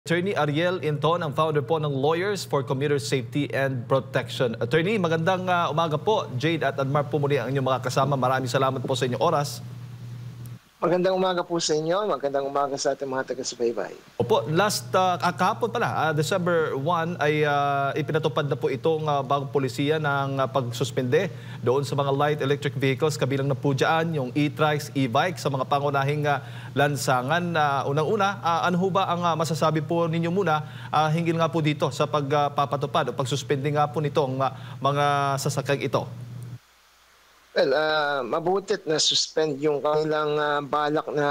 Attorney Ariel Inton, ang founder po ng Lawyers for Commuter Safety and Protection. Attorney, magandang umaga po. Jade at Admar po muli ang inyong mga kasama. Maraming salamat po sa inyong oras. Magandang umaga po sa inyo. Magandang umaga sa ating mga taga-subaybay. Opo, kahapon pala, December 1 ay ipinatupad na po itong bagong polisiya ng pagsuspende doon sa mga light electric vehicles. Kabilang na po dyan yung e-trikes, e-bike sa mga pangunahing lansangan. Unang-una, ano ho ba ang masasabi po ninyo muna hinggil nga po dito sa pagpapatupad o pagsuspende nga po nitong mga sasakyang ito? Well, mabutit na suspend yung kanilang balak na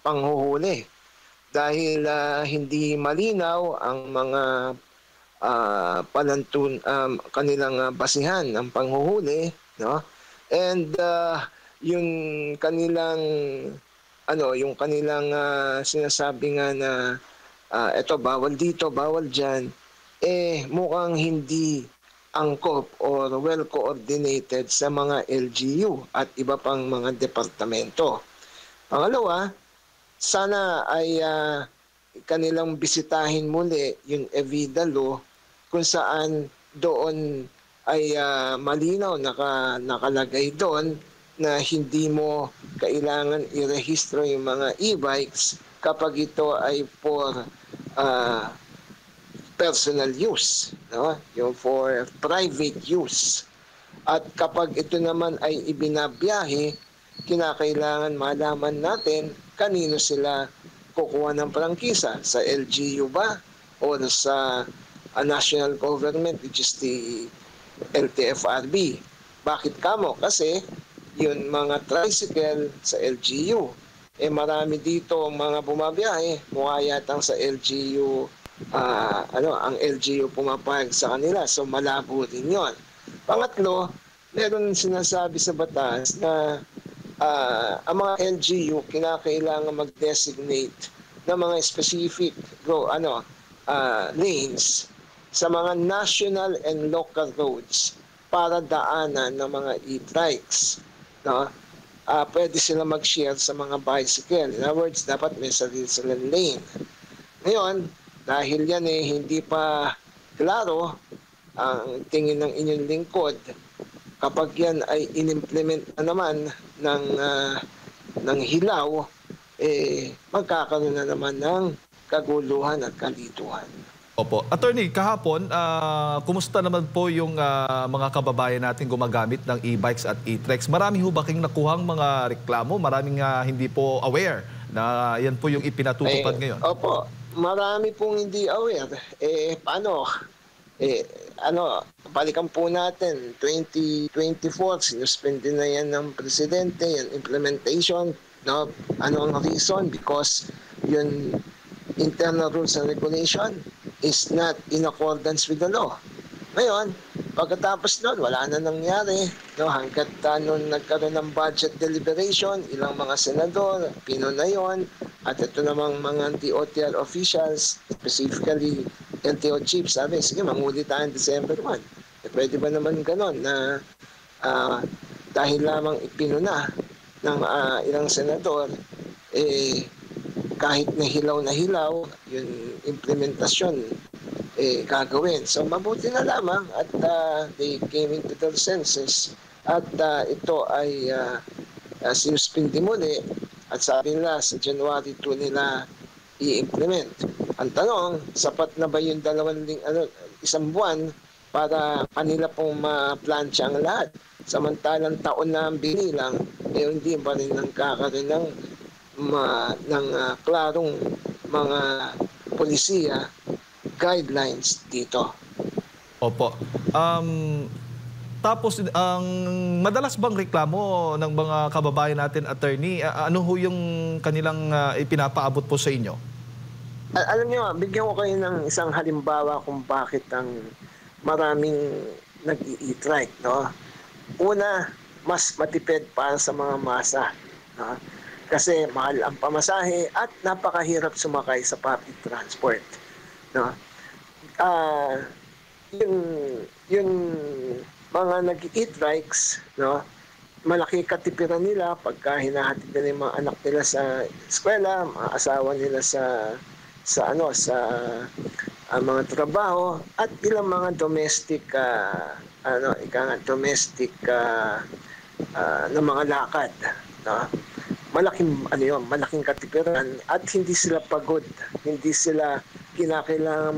panghuhuli dahil hindi malinaw ang mga kanilang basihan ng panghuhuli, no? And yung kanilang sinasabi nga na eto bawal dito, bawal diyan, mukhang hindi angkop or well-coordinated sa mga LGU at iba pang mga departamento. Pangalawa, sana ay kanilang bisitahin muli yung Evida Law kung saan doon ay malinaw nakalagay doon na hindi mo kailangan irehistro yung mga e-bikes kapag ito ay for personal use, no? Yung for private use. At kapag ito naman ay ibinabiyahe, kinakailangan malaman natin kanino sila kukuha ng prangkisa, sa LGU ba o sa national government, which is the LTFRB. Bakit kamo? Kasi yun mga tricycle sa LGU. Marami dito mga bumabiyahe, mukha yatang sa LGU ang LGU pumapayag sa kanila. So malabo din yun. Pangatlo, meron sinasabi sa batas na ang mga LGU kinakailangan mag-designate ng mga specific lanes sa mga national and local roads para daanan ng mga e-trikes. No? Pwede sila mag-share sa mga bicycle. In other words, dapat may sarili silang lane. Ngayon, dahil yan hindi pa klaro ang tingin ng inyong lingkod, kapag yan ay inimplement na naman ng hilaw, magkakaroon na naman ng kaguluhan at kalituhan. Opo. Attorney, kahapon, kumusta naman po yung mga kababayan natin gumagamit ng e-bikes at e-trikes? Marami ho ba kayong nakuhang mga reklamo? Maraming hindi po aware na yan po yung ipinatutupad ngayon? Opo. Marami pong hindi aware. Paano? Balikan po natin, 2024, sinuspende na yan ng presidente, yung implementation. No? Ano ang reason? Because yung internal rules and regulation is not in accordance with the law. Ngayon, pagkatapos nun, wala na nangyari. No? Hanggat nun nagkaroon ng budget deliberation, ilang mga senador, na yon. At ito namang mga DOTR officials, specifically LTO chiefs, sabi, sige, manguli tayo December 1. Pwede ba naman ganon na dahil lamang ipinuna ng ilang senador, kahit na hilaw, yung implementasyon, gagawin. So mabuti na lamang at they came into their senses at ito ay sinuspindi muli at sabi nila sa January 2 nila i-implement. Ang tanong, sapat na ba yung isang buwan para kanila pong ma-plancha ang lahat? Samantalang taon na ang binilang, hindi pa rin nagkakaroon ng klarong mga polisiya guidelines dito. Opo. Tapos, ang madalas bang reklamo ng mga kababayan natin, attorney, ano ho yung kanilang ipinapaabot po sa inyo? Alam niyo, bigyan ko kayo ng isang halimbawa kung bakit ang maraming nag-i-trike, no? Una, mas matipid para sa mga masa, no? Kasi mahal ang pamasahe at napakahirap sumakay sa public transport, no? Yung mga nag-i-trikes, no? Malaki katipiran nila pagka hinahatid nila yung mga anak nila sa eskwela, mga asawa nila sa mga trabaho at ilang mga domestic na mga lakad, no? Malaking katipiran at hindi sila pagod, hindi sila kinakailangan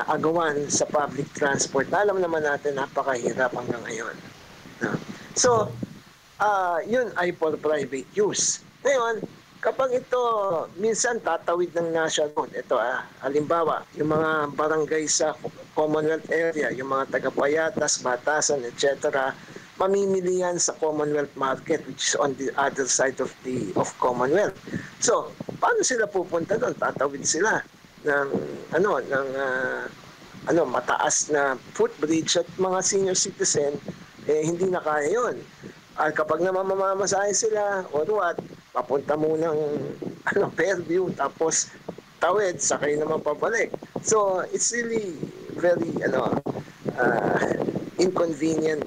agawan sa public transport. Alam naman natin napakahirap hanggang ngayon, no? So, yun ay for private use. Ngayon, kapag ito minsan tatawid ng national road, ito halimbawa, yung mga barangay sa Commonwealth area, yung mga taga-Payatas, Batasan, etc., mamimili yan sa Commonwealth Market, which is on the other side of Commonwealth. So, paano sila pupunta doon? Tatawid sila ng mataas na footbridge at mga senior citizen hindi na kaya yun. Kapag namamasahe sila or what, papunta munang Fairview, tapos tawid, sakay naman pabalik. So, it's really very inconvenient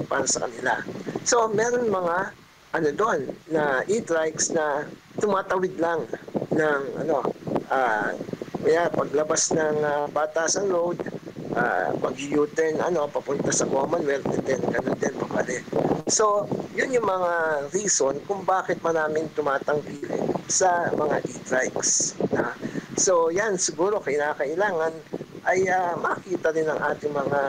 para sa kanila. So, meron mga doon na e-trikes na tumatawid lang ng paglabas ng Batasan Road, pag-U-turn papunta sa Commonwealth, and then ganun din pabalik. So, yun yung mga reason kung bakit maraming tumatanggi sa mga e-trikes. So, yan siguro kailangan ay makita rin ng ating mga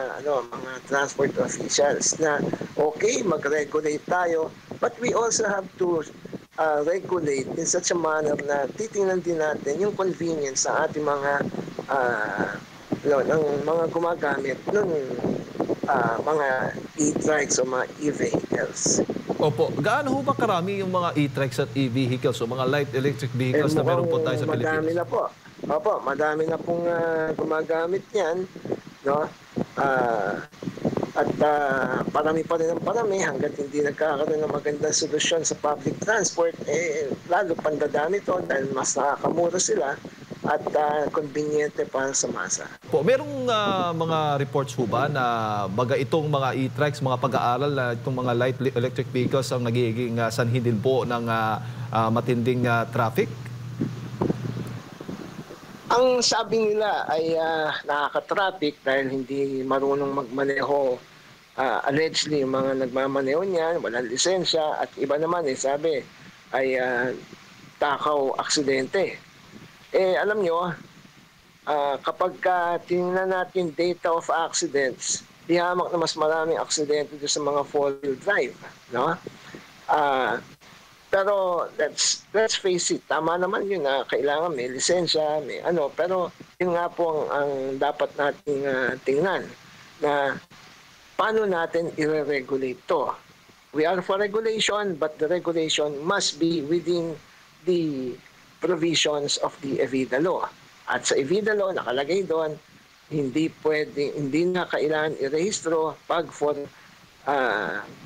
transport officials na okay, mag-regulate tayo, but we also have to regulate in such a manner na titingnan din natin yung convenience sa ating mga ng mga gumagamit ng mga e-trikes o mga e-vehicles. Opo. Gaano ho ba karami yung mga e-trikes at e-vehicles o mga light electric vehicles na meron po tayo sa Pilipinas? Madami na po. Opo, madami na pong gumagamit yan, no? At parami pa rin ang parami hanggat hindi nagkakaroon ng magandang solusyon sa public transport, lalo pandadami to dahil mas nakakamura sila at conveniente para sa masa. Po, merong mga reports ho ba na baga itong mga e-trikes, mga pag-aaral na itong mga light electric vehicles ang nagiging sanhin din po ng matinding traffic? Ang sabi nila ay nakaka-traffic dahil hindi marunong magmaneho. Allegedly, yung mga nagmamaneho niyan, walang lisensya, at iba naman sabi ay takaw aksidente. Alam nyo, kapag tingnan natin data of accidents, di hamak na mas maraming aksidente doon sa mga four-wheel drive, no? Pero let's face it, tama naman yun na kailangan may lisensya, may pero yun nga po ang dapat nating tingnan na paano natin i-regulate to. We are for regulation, but the regulation must be within the provisions of the EVIDA law. At sa EVIDA law, nakalagay doon, hindi na kailangan i-rehistro pag for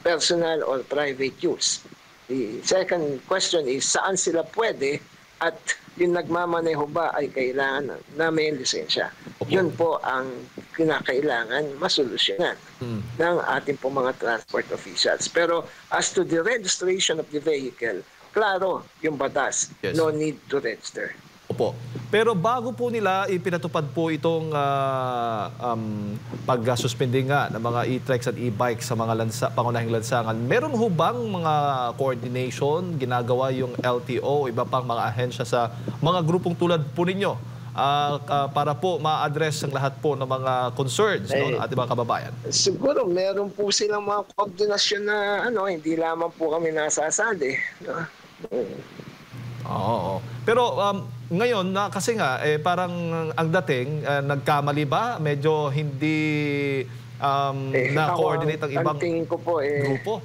personal or private use. The second question is, saan sila pwede at yung nagmamaneho ba ay kailangan na may lisensya? Yun po ang kinakailangan masolusyonan ng ating po mga transport officials. Pero as to the registration of the vehicle, klaro yung batas, yes. No need to register. Opo. Pero bago po nila ipinatupad po itong pag-suspende nga ng mga e-trikes at e-bikes sa mga pangunahing lansangan, meron ho bang mga coordination, ginagawa yung LTO, iba pang mga ahensya sa mga grupong tulad po ninyo para po ma-address ang lahat po ng mga concerns ng ating mga kababayan? Siguro meron po silang mga koordinasyon na hindi lamang po kami nasasali. No? Oo. Pero ngayon, kasi nga, parang ang dating, nagkamali ba? Medyo hindi na-coordinate ang ibang tingin ko po, grupo?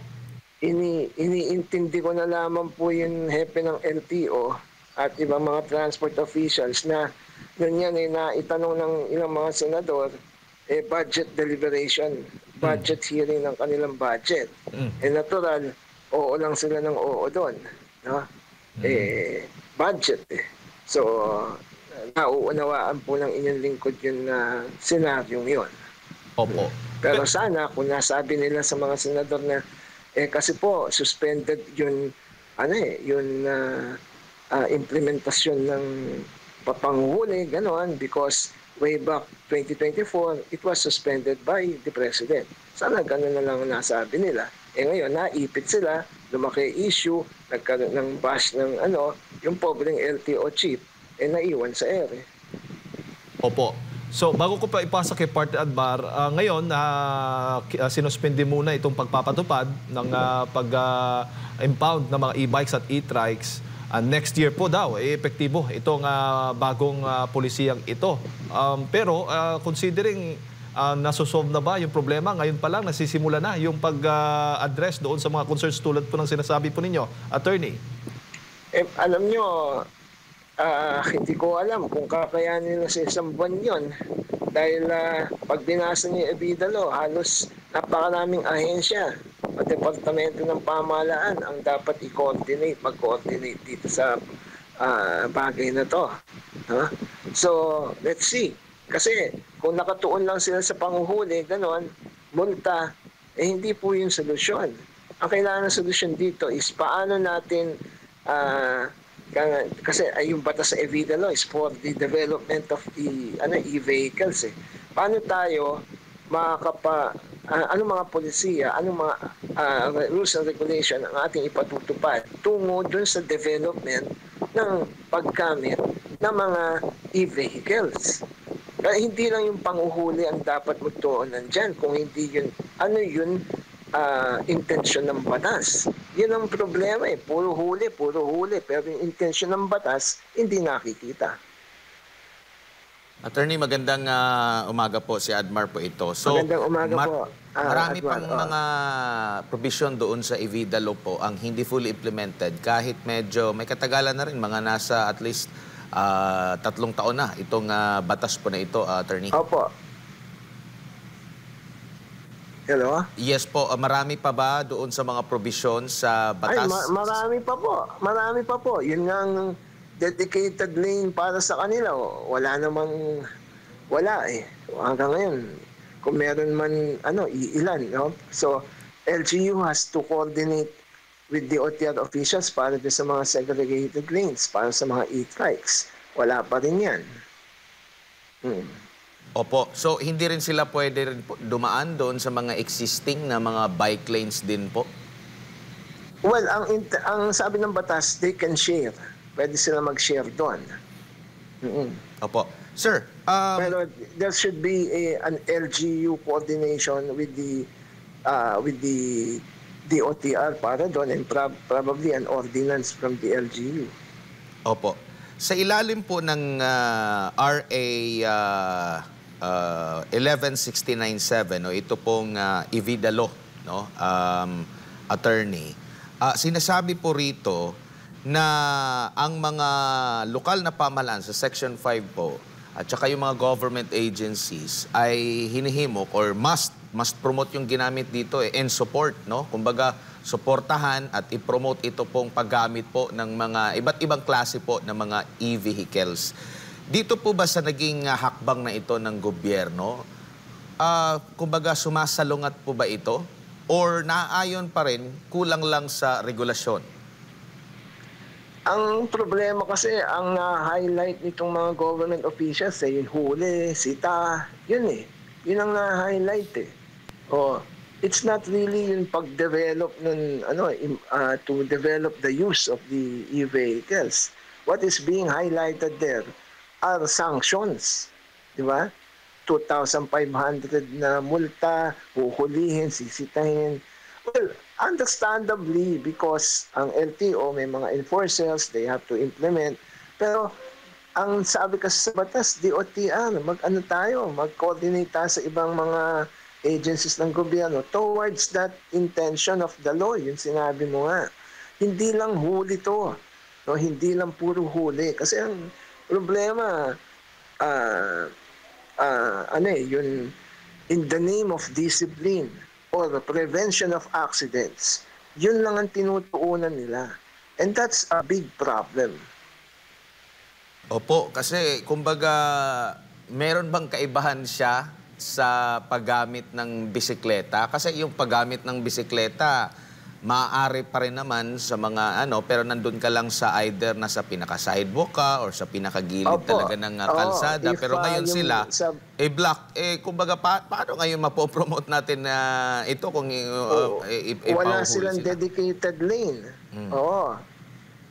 Iniintindi ko na lamang po yung hepe ng LTO at ibang mga transport officials na ganyan naitanong ng ilang mga senador, budget deliberation, budget hearing ng kanilang budget. Natural, oo lang sila ng oo doon. No? Budget So, nauunawaan po ng inyong lingkod yung senaryong yun. Opo. Pero sana kung nasabi nila sa mga senador na kasi po suspended yung implementasyon ng papanghuli, gano'n, because way back 2024, it was suspended by the President. Sana gano'n na lang ang nasabi nila. Ngayon, naipit sila, lumaki issue, nagkaroon ng bash ng yung pobreng LTO chief, naiwan sa ere. Opo. So, bago ko pa ipasa kay Partner Admar, ngayon, sinuspindi muna itong pagpapatupad ng pag-impound ng mga e-bikes at e-trikes. Next year po daw, epektibo itong bagong pulisiyang ito. Pero considering nasusolve na ba yung problema, ngayon pa lang nasisimula na yung pag-address doon sa mga concerns tulad po ng sinasabi po ninyo, Attorney. Alam nyo, hindi ko alam kung kakayanin nila sa isang buwan yun. Dahil pag binasa niyo yung ebida law, halos napakaraming ahensya o departamento ng pamahalaan ang dapat mag-coordinate dito sa bagay na to. So, let's see. Kasi kung nakatuon lang sila sa panguhuli, ganon, multa, hindi po yung solusyon. Ang kailangan ng solusyon dito is paano natin kasi yung batas sa evida law is for the development of the e-vehicles. Paano tayo anong mga polisiya, anong mga rules and regulation ang ating ipatutupad tungo dun sa development ng paggamit ng mga e-vehicles. Kaya hindi lang yung panguhuli ang dapat magtuunan dyan, kung hindi yun, intensyon ng batas. Yun ang problema puro huli, pero yung intensyon ng batas, hindi nakikita. Attorney, magandang umaga po, si Admar po ito. So, magandang umaga po. Marami pang mga provision doon sa evida law po ang hindi fully implemented kahit medyo may katagalan na rin, mga nasa at least 3 taon na itong batas po na ito, Attorney. Opo. Hello? Yes po, marami pa ba doon sa mga provision sa batas? Marami pa po. Yun nga ang dedicated lane para sa kanila. Wala hanggang ngayon, kung meron man, iilan. No? So, LGU has to coordinate with the OTR officials para sa mga segregated lanes, para sa mga e-trikes. Wala pa rin yan. Opo. So, hindi rin sila pwede rin dumaan doon sa mga existing na mga bike lanes din po? Well, ang sabi ng batas, they can share. Pwede sila mag-share doon. Opo. Sir, pero there should be an LGU coordination with the DOTR para doon, and probably an ordinance from the LGU. Opo. Sa ilalim po ng RA 11697, ito pong evida law, no? Attorney, sinasabi po rito na ang mga lokal na pamahalaan sa Section 5 po at saka yung mga government agencies ay hinihimok or must promote yung ginamit dito and support, no? Kumbaga, suportahan at i-promote ito pong paggamit po ng mga iba't ibang klase po ng mga e-vehicles. Dito po ba sa naging hakbang na ito ng gobyerno, kumbaga sumasalungat po ba ito? Or naaayon pa rin, kulang lang sa regulasyon? Ang problema kasi, ang highlight nitong mga government officials, yung huli, sita, yun Yun ang na-highlight it's not really yung pag-develop to develop the use of the e-vehicles. What is being highlighted there are sanctions, di ba? 2,500 na multa, huhulihin, sisitahin. Well, understandably, because ang LTO may mga enforcers, they have to implement. Pero ang sabi kasi sa batas, DOTR, mag-coordinate tayo sa ibang mga agencies ng gobyerno towards that intention of the law. Yun sinabi mo nga. Hindi lang huli to. No? Hindi lang puro huli. Kasi ang problema, yun, in the name of discipline or the prevention of accidents, yun lang ang tinutuunan nila. And that's a big problem. Opo, kasi kumbaga meron bang kaibahan siya sa paggamit ng bisikleta? Kasi yung paggamit ng bisikleta, maaari pa rin naman sa mga pero nandun ka lang sa either nasa pinaka-sidewalk ka or sa pinakagilid talaga ng kalsada. Pero ngayon sila, block. Kumbaga, paano ngayon mapopromote natin na ito kung wala silang dedicated lane. Oo.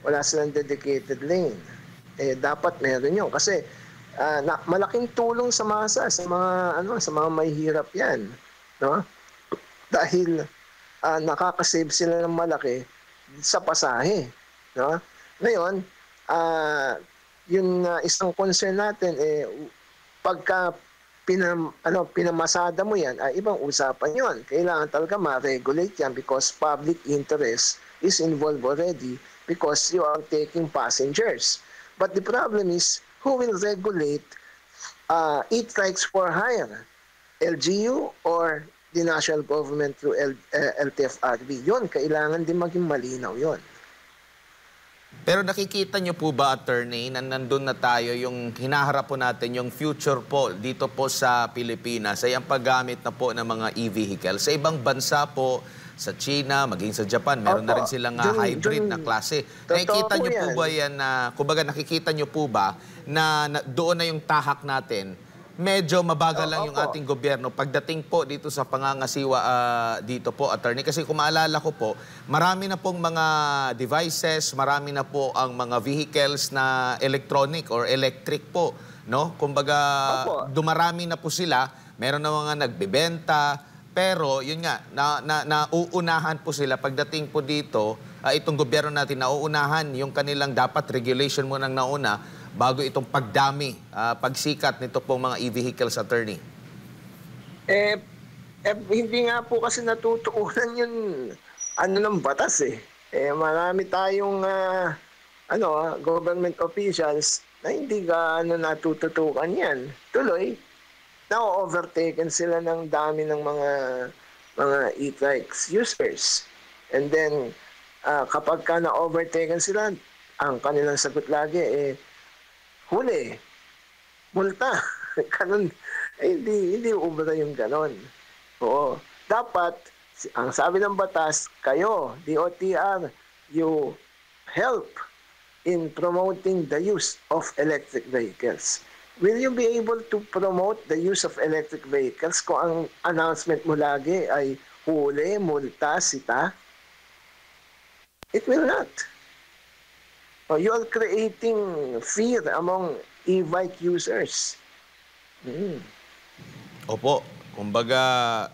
Wala silang dedicated lane. Dapat meron yun. Kasi malaking tulong sa masa, sa mga mahihirap yan. No? Dahil nakakasave sila ng malaki sa pasahe. No? Ngayon, yung isang concern natin, pagka pinamasada mo yan, ibang usapan yon. Kailangan talaga ma-regulate yan because public interest is involved already because you are taking passengers. But the problem is, who will regulate e-trikes for hire? LGU or the national government through LTFRB? Yun, kailangan din maging malinaw yun. Pero nakikita nyo po ba, attorney, na nandun na tayo yung hinaharap po natin, yung future po dito po sa Pilipinas ay ang paggamit na po ng mga e-vehicle. Sa ibang bansa po, sa China, maging sa Japan, meron na rin silang hybrid na klase. Nakikita nyo po ba yan kumbaga nakikita nyo po ba na doon na yung tahak natin? Medyo mabagal lang yung ating gobyerno pagdating po dito sa pangangasiwa dito po, attorney. Kasi kung maalala ko po, marami na pong mga devices, marami na po ang mga vehicles na electronic or electric po. No? Kumbaga, dumarami na po sila. Meron na mga nagbebenta. Pero, yun nga, nauunahan po sila pagdating po dito, itong gobyerno natin, nauunahan yung kanilang dapat regulation mo nang nauna bago itong pagdami, pagsikat nito pong mga e-vehicles, attorney. Hindi nga po kasi natutuunan yun ng batas eh. Marami tayong government officials na hindi natututukan yan. Tuloy, na-overtaken sila ng dami ng mga e-trikes users. And then, kapag na-overtaken sila, ang kanilang sagot lagi huli, multa. Ganun. Hindi ubra yung ganon. Oo. Dapat, ang sabi ng batas, kayo, DOTR, you help in promoting the use of electric vehicles. Will you be able to promote the use of electric vehicles kung ang announcement mo lagi ay huli, multa, sita? It will not. You are creating fear among e-bike users. Opo. Kumbaga,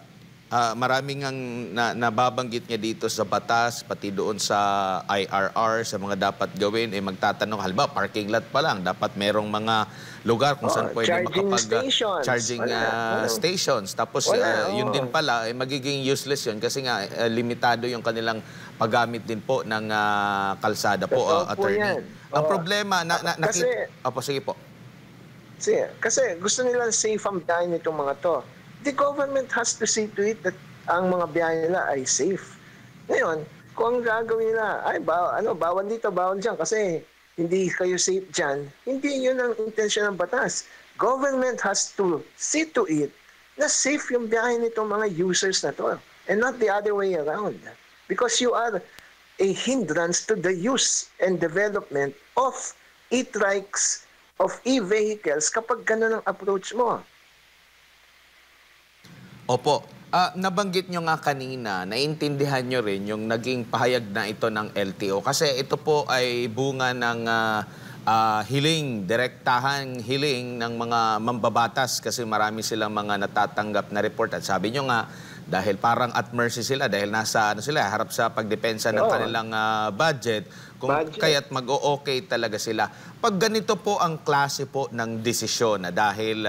maraming ang nababanggit niya dito sa batas, pati doon sa IRR, sa mga dapat gawin, magtatanong, halimbawa, parking lot pa lang, dapat merong mga lugar kung saan pwede charging stations. Tapos, yun din pala, magiging useless yun kasi nga, limitado yung kanilang paggamit din po ng kalsada po, attorney. Ang problema, sige po. Kasi gusto nilang safe ang biyahe nitong mga to. The government has to see to it that ang mga biyahe nila ay safe. Ngayon, kung ang gagawin nila, bawal dito, bawal dyan, kasi hindi kayo safe dyan, hindi yun ang intensyon ng batas. Government has to see to it na safe yung biyahe nitong mga users na to, and not the other way around. Because you are a hindrance to the use and development of e-trikes, of e-vehicles kapag ganun ang approach mo. Opo. Nabanggit nyo nga kanina, naintindihan nyo rin yung naging pahayag na ito ng LTO. Kasi ito po ay bunga ng direktahang hiling ng mga mambabatas kasi marami silang mga natatanggap na report. At sabi nyo nga, dahil parang at mercy sila, dahil nasa harap sa pagdepensa ng kanilang budget, kaya't mag-o-okay talaga sila. Pag ganito po ang klase po ng desisyon na dahil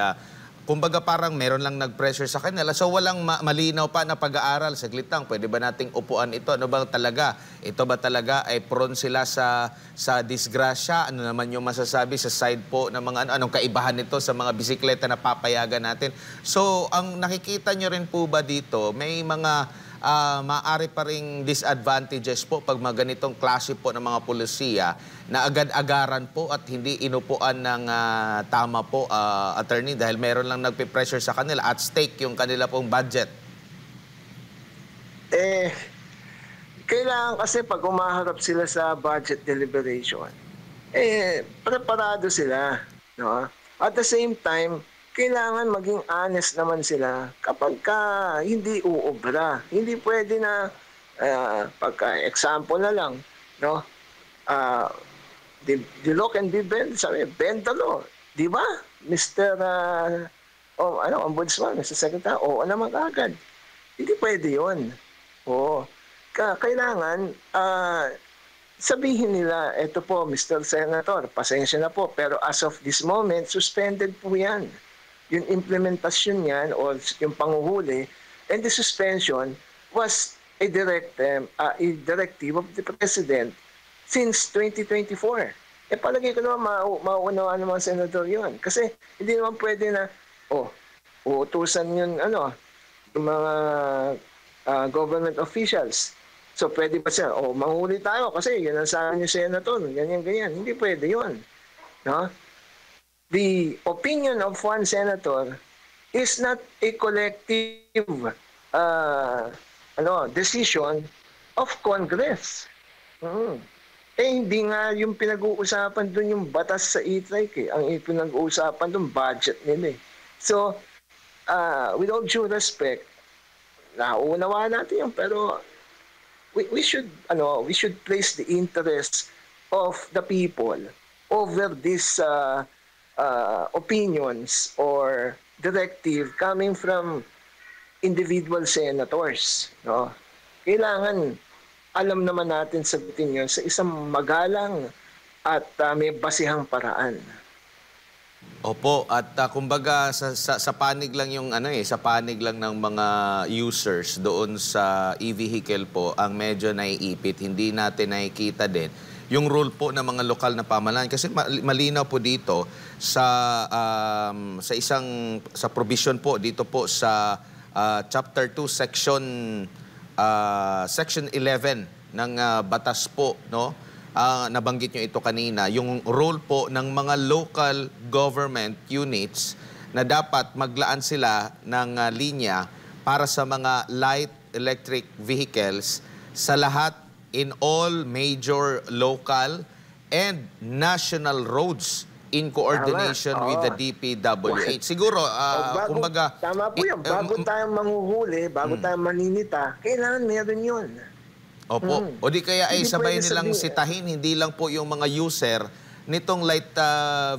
kumbaga parang meron lang nag-pressure sa kanila. So walang malinaw pa na pag-aaral. Saglit lang, pwede ba nating upuan ito? Ano ba talaga? Ito ba talaga ay prone sila sa disgrasya? Ano naman yung masasabi sa side po ng mga anong kaibahan nito sa mga bisikleta na papayagan natin? So ang nakikita nyo rin po ba dito, may mga maaari pa ring disadvantages po pag mga ganitong klase po ng mga pulisiya na agad-agaran po at hindi inupuan ng tama po, attorney, dahil meron lang nagpe-pressure sa kanila at stake yung kanila pong budget? kailangan kasi pag umaharap sila sa budget deliberation, preparado sila, no? At the same time, kailangan maging honest naman sila kapag hindi uubra. Hindi pwede na, pagka-example na lang, no? The law can be bent, sabi, bend the law. Di ba? Mr. Ombudsman, Mr. Secretary, oo naman agad. Hindi pwede yun. Oo. Kailangan, sabihin nila, eto po, Mr. Senator, pasensya na po, pero as of this moment, suspended po yan. Yung implementasyon yan, o yung panguhuli, and the suspension was a directive of the President since 2024. Palagay ko naman mauunawaan ng mga senador yun. Kasi hindi naman pwede na, uutusan yun, yung mga government officials. So pwede ba siya, manghuli tayo kasi yan ang sabi ni Senator, ganyan. Hindi pwede yun. No? The opinion of one senator is not a collective decision of Congress. Hindi nga yung pinag-uusapan doon yung batas sa e-trike. Ang pinag-uusapan doon, budget nila. So, with all due respect, nauunawa natin yun, pero we should place the interest of the people over these opinions or directive coming from individual senators, no? Kailangan alam naman natin sagutin yun sa isang magalang at may basihang paraan. Opo, at kumbaga sa panig lang yung sa panig lang ng mga users doon sa e-vehicle po ang medyo naiipit. Hindi natin nakikita din yung role po ng mga lokal na pamahalaan kasi malinaw po dito sa provision po dito po sa chapter 2 section 11 ng batas po, no? Nabanggit nyo ito kanina, yung role po ng mga local government units na dapat maglaan sila ng linya para sa mga light electric vehicles sa lahat in all major local and national roads in coordination with the DPWH. Siguro, kumbaga... Tama po yun. Bago tayo manghuhuli, bago tayo maninita, kailangan meron yun. Opo. O di kaya ay Hindi sabay pwede nilang sabihin, sitahin, hindi lang po yung mga user nitong light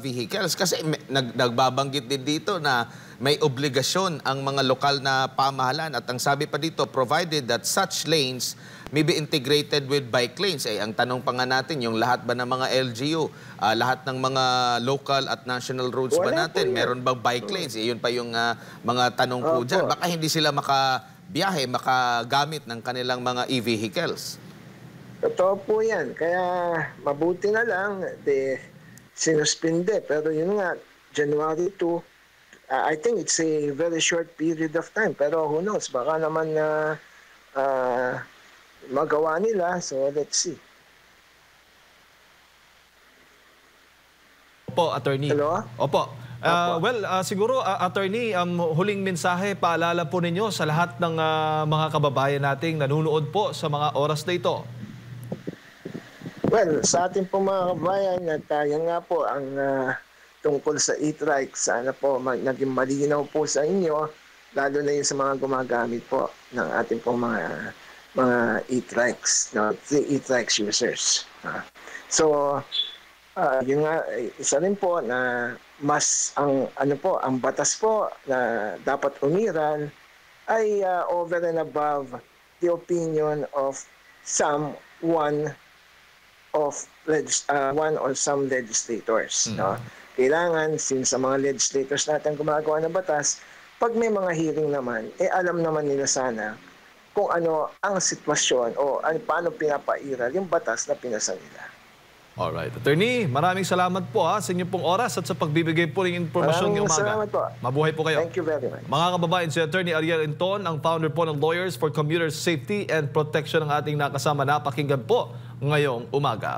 vehicles. Kasi nagbabanggit din dito na may obligasyon ang mga lokal na pamahalaan. At ang sabi pa dito, provided that such lanes may be integrated with bike lanes. Ang tanong pa nga natin, yung lahat ba ng mga LGU, lahat ng mga local at national roads ba natin, meron bang bike lanes? Yun pa yung mga tanong po dyan. Baka hindi sila makabiyahe, makagamit ng kanilang mga e-vehicles. Totoo po yan. Kaya mabuti na lang, sinuspinde. Pero yun nga, January 2, I think it's a very short period of time. Pero who knows, baka naman na magawa nila. So let's see. Opo, Attorney. Hello? Opo. Siguro, Attorney, huling mensahe, paalala po ninyo sa lahat ng mga kababayan nating nanonood po sa mga oras na ito. Well, sa ating po mga kabayan, at yan nga po ang tungkol sa e-trike, sana po naging malinaw po sa inyo, lalo na yung sa mga gumagamit po ng ating po mga e-trikes, no? E-trikes users. So, yun nga, isa rin po na mas ang batas po na dapat umiral ay over and above the opinion of one or some legislators. No? Kailangan, since sa mga legislators natin gumagawa ng batas, pag may mga hearing naman, alam naman nila sana kung ano ang sitwasyon o paano pinapairal yung batas na pinasa nila. Alright. Attorney, maraming salamat po sa inyong pong oras at sa pagbibigay po ng impormasyon ngayong umaga. Salamat po. Mabuhay po kayo. Thank you very much. Mga kababayan, si Attorney Ariel Inton, ang founder po ng Lawyers for Commuter Safety and Protection ng ating nakasama. Napakinggan po ngayong umaga.